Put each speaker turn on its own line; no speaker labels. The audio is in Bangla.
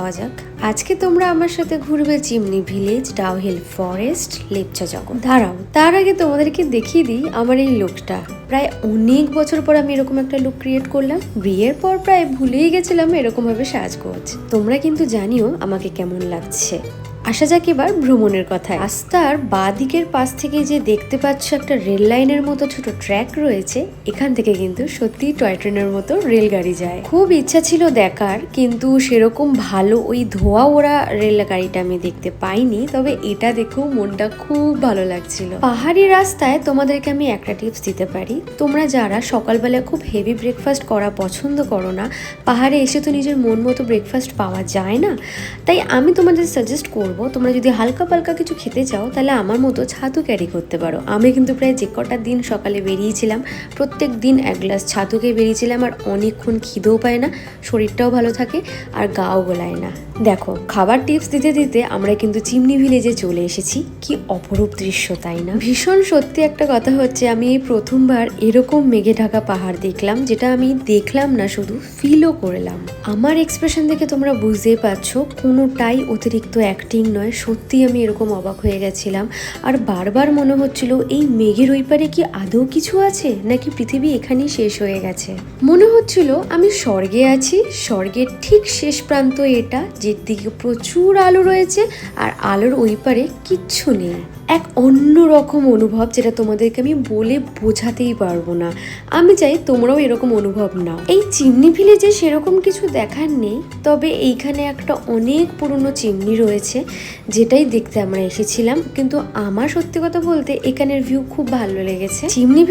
যাওয়া যাক। আজকে তোমরা আমার সাথে ঘুরবে chimney village, Dowhill forest, Lepcha জগৎ। দাঁড়াও, তার আগে তোমাদেরকে দেখিয়ে দিই আমার এই লুকটা। প্রায় অনেক বছর পর আমি এরকম একটা লুক ক্রিয়েট করলাম। বিয়ের পর প্রায় ভুলেই গেছিলাম এরকম ভাবে সাজগোজ। তোমরা কিন্তু জানিও আমাকে কেমন লাগছে। আসা যাক এবার ভ্রমণের কথায়। রাস্তার বাঁ দিকের পাশ থেকে যে দেখতে পাচ্ছ একটা রেল লাইনের মতো ছোট ট্র্যাক রয়েছে, এখান থেকে কিন্তু সত্যি টয় ট্রেনের মতো রেলগাড়ি যায়। খুব ইচ্ছা ছিল দেখার, কিন্তু সেরকম ভালো ওই ধোয়া ওরা রেলগাড়িটা আমি দেখতে পাইনি। তবে এটা দেখেও মনটা খুব ভালো লাগছিল। পাহাড়ি রাস্তায় তোমাদেরকে আমি একটা টিপস দিতে পারি। তোমরা যারা সকালবেলা খুব হেভি ব্রেকফাস্ট করা পছন্দ করো না, পাহাড়ে এসে তো নিজের মন মতো ব্রেকফাস্ট পাওয়া যায় না, তাই আমি তোমাদের সাজেস্ট করব তোমরা যদি হালকা পালকা কিছু খেতে চাও তাহলে আমার মতো ছাতু ক্যারি করতে পারো। আমি কিন্তু প্রায় যে কটা দিন সকালে বেরিয়েছিলাম প্রত্যেক দিন এক গ্লাস ছাতু খেয়ে বেরিয়েছিলাম, আর অনেকক্ষণ খিদেও পায় না, শরীরটাও ভালো থাকে আর গাও গোলায় না। দেখো, খাবার টিপস দিতে দিতে আমরা কিন্তু চিমনি ভিলেজে চলে এসেছি। কি অপরূপ দৃশ্য, তাই না? ভীষণ সত্যি একটা কথা হচ্ছে, আমি এই প্রথমবার এরকম মেঘে ঢাকা পাহাড় দেখলাম, যেটা আমি দেখলাম না শুধু ফিলও করলাম। আমার এক্সপ্রেশন দেখে তোমরা বুঝতেই পারছো কোনোটাই অতিরিক্ত অ্যাক্টিং নয়। সত্যি আমি এরকম অবাক হয়ে গেছিলাম, আর বারবার মনে হচ্ছিল এই মেঘের ওই পারে কি আদৌ কিছু আছে, নাকি পৃথিবী এখানেই শেষ হয়ে গেছে। মনে হচ্ছিল আমি স্বর্গে আছি, স্বর্গের ঠিক শেষ প্রান্ত এটা, যের দিকে প্রচুর আলো রয়েছে আর আলোর ওই পারে কিচ্ছু নেই। এক অন্য রকম অনুভব, যেটা তোমাদেরকে আমি বলে বোঝাতেই পারবো না। আমি চাই তোমরাও এরকম অনুভব নাও। এই চিমনি ভিলেজে সেরকম কিছু দেখার নেই, তবে এইখানে একটা অনেক পুরনো চিমনি রয়েছে, যেটাই দেখতে আমরা এসেছিলাম। কিন্তু আমার সত্যি কথা বলতে এখানের ভিউ খুব ভালো লেগেছে। চিমনি